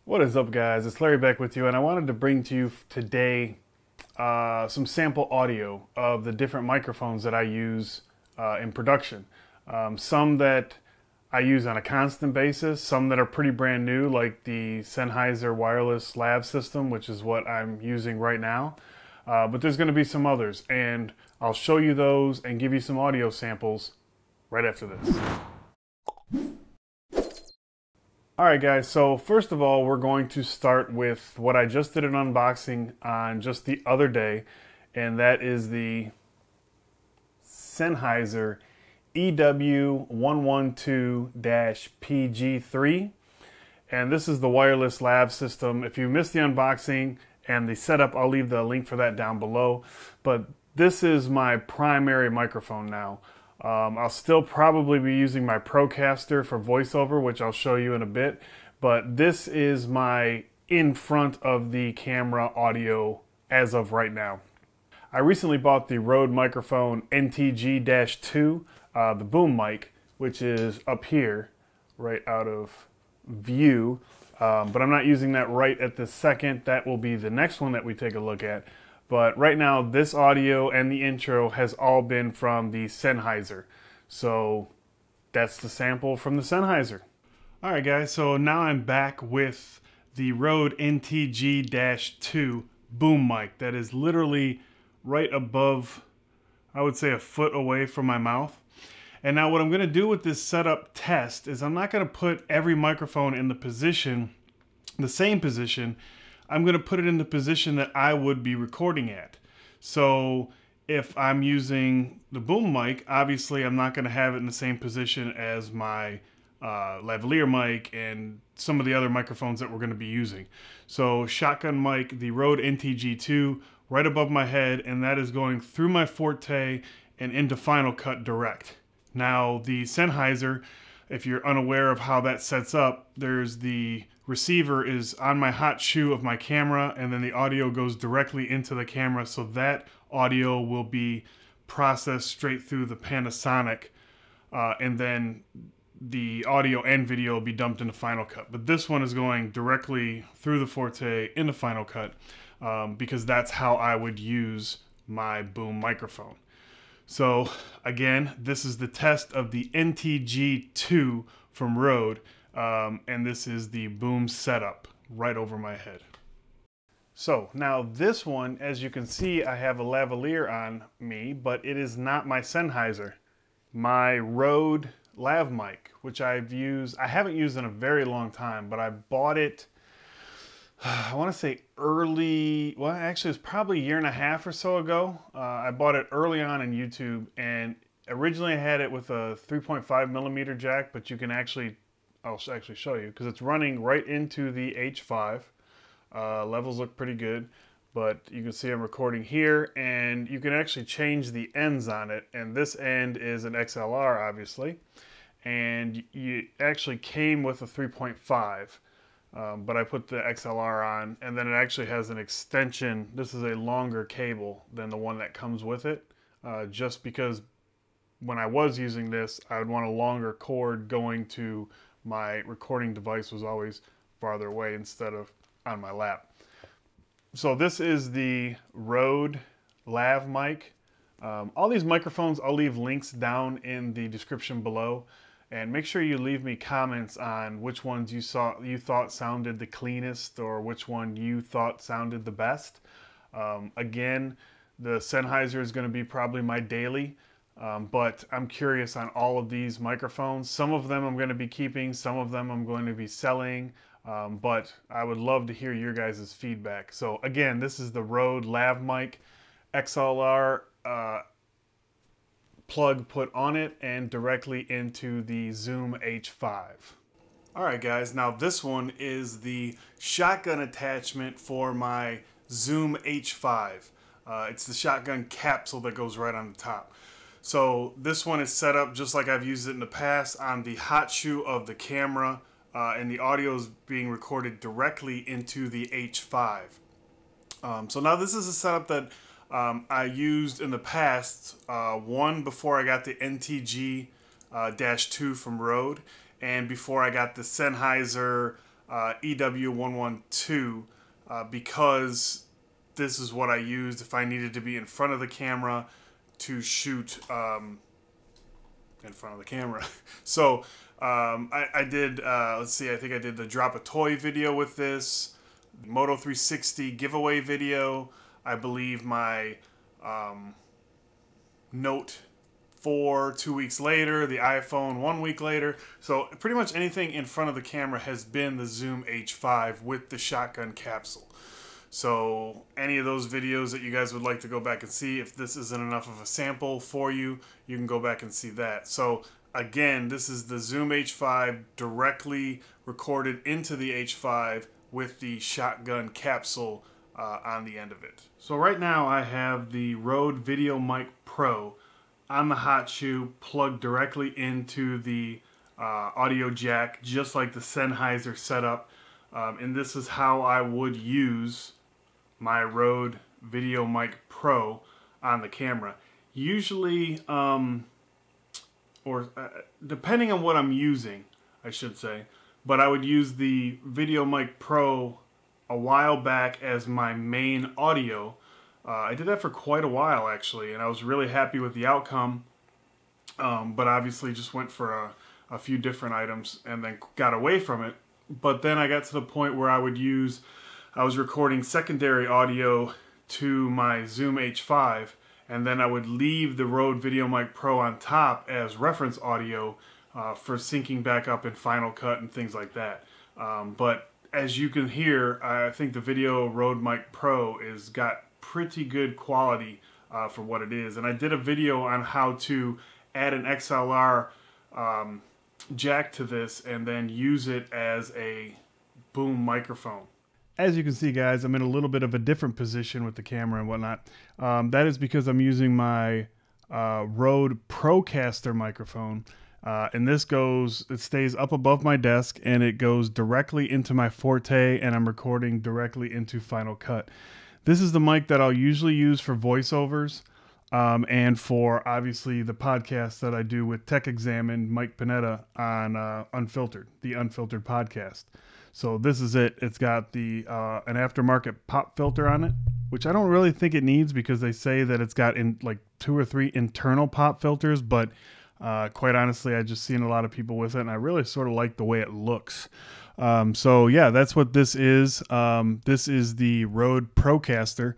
What is up, guys? It's Larry back with you, and I wanted to bring to you today some sample audio of the different microphones that I use in production. Some that I use on a constant basis, some that are pretty brand new, like the Sennheiser wireless lav system, which is what I'm using right now. But there's going to be some others, and I'll show you those and give you some audio samples right after this. Alright guys, so first of all, we're going to start with what I just did an unboxing on just the other day, and that is the Sennheiser EW112-P G3. And this is the wireless lav system. If you missed the unboxing and the setup, I'll leave the link for that down below. But this is my primary microphone now. I'll still probably be using my Procaster for voiceover, which I'll show you in a bit, but this is my in front of the camera audio as of right now. I recently bought the Rode microphone NTG-2, the boom mic, which is up here, right out of view, but I'm not using that right at this second. That will be the next one that we take a look at. But right now, this audio and the intro has all been from the Sennheiser. So that's the sample from the Sennheiser. All right, guys, so now I'm back with the Rode NTG-2 boom mic that is literally right above, I would say, a foot away from my mouth. And now what I'm going to do with this setup test is I'm not going to put every microphone in the same position. I'm going to put it in the position that I would be recording at. So if I'm using the boom mic, obviously I'm not going to have it in the same position as my Lavalier mic and some of the other microphones that we're going to be using. So Shotgun mic, the Rode NTG-2, right above my head, and that is going through my Forte and into Final Cut direct. Now the Sennheiser, if you're unaware of how that sets up, there's the receiver is on my hot shoe of my camera, and then the audio goes directly into the camera, so that audio will be processed straight through the Panasonic, and then the audio and video will be dumped into Final Cut. But this one is going directly through the Forte into Final Cut, because that's how I would use my boom microphone. So again, this is the test of the NTG-2 from Rode, and this is the boom setup right over my head. So now this one, as you can see, I have a lavalier on me, but it is not my Sennheiser. My Rode Lav Mic, which I haven't used in a very long time, but I bought it, I want to say early, well actually it's probably a year and a half or so ago. I bought it early on in YouTube, and originally I had it with a 3.5 millimeter jack, but you can actually, I'll actually show you, because it's running right into the H5. Levels look pretty good, but you can see I'm recording here, and you can actually change the ends on it, and this end is an XLR obviously, and you actually came with a 3.5. But I put the XLR on, and then it actually has an extension. This is a longer cable than the one that comes with it, just because when I was using this, I would want a longer cord going to my recording device was always farther away instead of on my lap. So this is the Rode Lav Mic. All these microphones, I'll leave links down in the description below. And make sure you leave me comments on which ones you thought sounded the cleanest, or which one you thought sounded the best. Again, the Sennheiser is going to be probably my daily, but I'm curious on all of these microphones. Some of them I'm going to be keeping, some of them I'm going to be selling, but I would love to hear your guys' feedback. So again, this is the Rode Lav Mic XLR plug put on it and directly into the Zoom H5. Alright guys, now this one is the shotgun attachment for my Zoom H5. It's the shotgun capsule that goes right on the top. So this one is set up just like I've used it in the past on the hot shoe of the camera, and the audio is being recorded directly into the H5. So now this is a setup that I used in the past, one before I got the NTG-2 from Rode, and before I got the Sennheiser EW112 because this is what I used if I needed to be in front of the camera to shoot in front of the camera. So I did, let's see, I think I did the drop a toy video with this, Moto 360 giveaway video, I believe my Note 4 2 weeks later, the iPhone 1 week later. So pretty much anything in front of the camera has been the Zoom H5 with the Shotgun Capsule. So any of those videos that you guys would like to go back and see, if this isn't enough of a sample for you, you can go back and see that. So again, this is the Zoom H5 directly recorded into the H5 with the Shotgun Capsule on the end of it. So right now I have the Rode Video Mic Pro on the hot shoe plugged directly into the audio jack, just like the Sennheiser setup. And this is how I would use my Rode Video Mic Pro on the camera. Usually, depending on what I'm using, I should say, but I would use the Video Mic Pro a while back as my main audio. I did that for quite a while actually, and I was really happy with the outcome, but obviously just went for a few different items and then got away from it. But then I got to the point where I was recording secondary audio to my Zoom H5, and then I would leave the Rode Video Mic Pro on top as reference audio for syncing back up in Final Cut and things like that. But as you can hear, I think the Video Rode Mic Pro is got pretty good quality for what it is. And I did a video on how to add an XLR jack to this and then use it as a boom microphone. As you can see, guys, I'm in a little bit of a different position with the camera and whatnot. That is because I'm using my Rode Procaster microphone. And this it stays up above my desk and it goes directly into my Forte, and I'm recording directly into Final Cut. This is the mic that I'll usually use for voiceovers and for obviously the podcast that I do with Tech Examined Mike Panetta on Unfiltered, the Unfiltered podcast. So this is it. It's got the an aftermarket pop filter on it, which I don't really think it needs because they say that it's got like 2 or 3 internal pop filters, but quite honestly, I've just seen a lot of people with it, and I really sort of like the way it looks. So yeah, that's what this is. This is the Rode Procaster,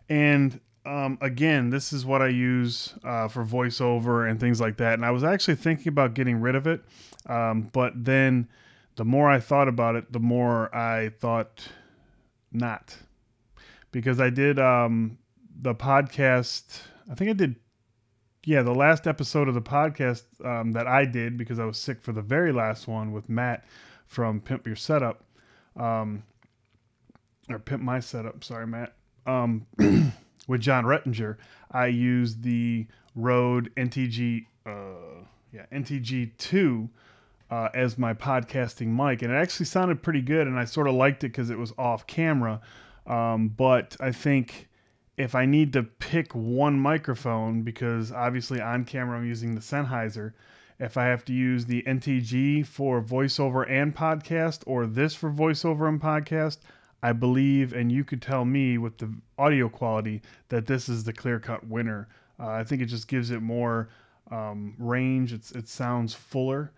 and again, this is what I use for voiceover and things like that. And I was actually thinking about getting rid of it, but then the more I thought about it, the more I thought not, because I did the podcast. I think I did. Yeah, the last episode of the podcast that I did, because I was sick for the very last one, with Matt from Pimp Your Setup, or Pimp My Setup, sorry, Matt, with John Rettinger, I used the Rode NTG, NTG-2 as my podcasting mic, and it actually sounded pretty good, and I sort of liked it because it was off camera, but I think if I need to pick one microphone, because obviously on camera I'm using the Sennheiser, if I have to use the NTG for voiceover and podcast, or this for voiceover and podcast, I believe, and you could tell me with the audio quality, that this is the clear-cut winner. I think it just gives it more range. It sounds fuller.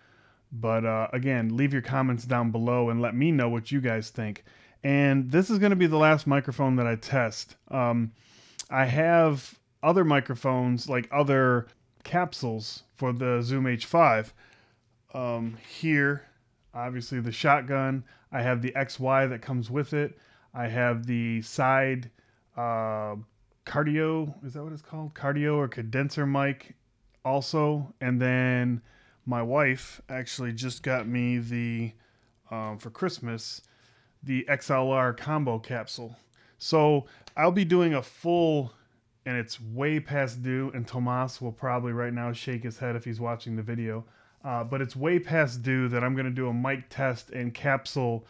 But again, leave your comments down below and let me know what you guys think. And this is going to be the last microphone that I test. I have other microphones, like other capsules for the Zoom H5. Here, obviously the Shotgun. I have the XY that comes with it. I have the side cardio, is that what it's called? Cardio or condenser mic also. And then my wife actually just got me the, for Christmas, the XLR combo capsule. So I'll be doing a full, and it's way past due, and Tomas will probably right now shake his head if he's watching the video, but it's way past due that I'm going to do a mic test and capsule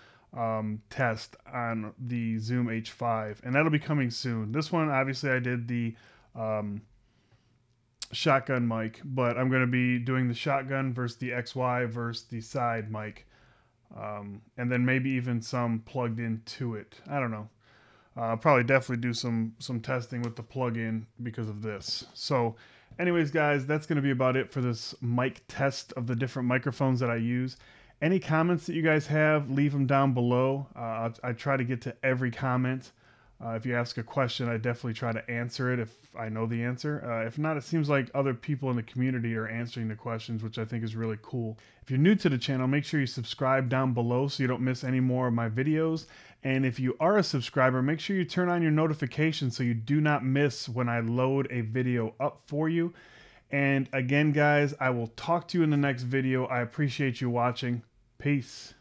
test on the Zoom H5, and that'll be coming soon. This one, obviously, I did the shotgun mic, but I'm going to be doing the shotgun versus the XY versus the side mic and then maybe even some plugged into it. I don't know. I'll probably definitely do some testing with the plug-in because of this. So anyways, guys, that's going to be about it for this mic test of the different microphones that I use. Any comments that you guys have, leave them down below. I try to get to every comment. If you ask a question, I definitely try to answer it if I know the answer. If not, it seems like other people in the community are answering the questions, which I think is really cool. If you're new to the channel, make sure you subscribe down below so you don't miss any more of my videos. And if you are a subscriber, make sure you turn on your notifications so you do not miss when I load a video up for you. And again, guys, I will talk to you in the next video. I appreciate you watching. Peace.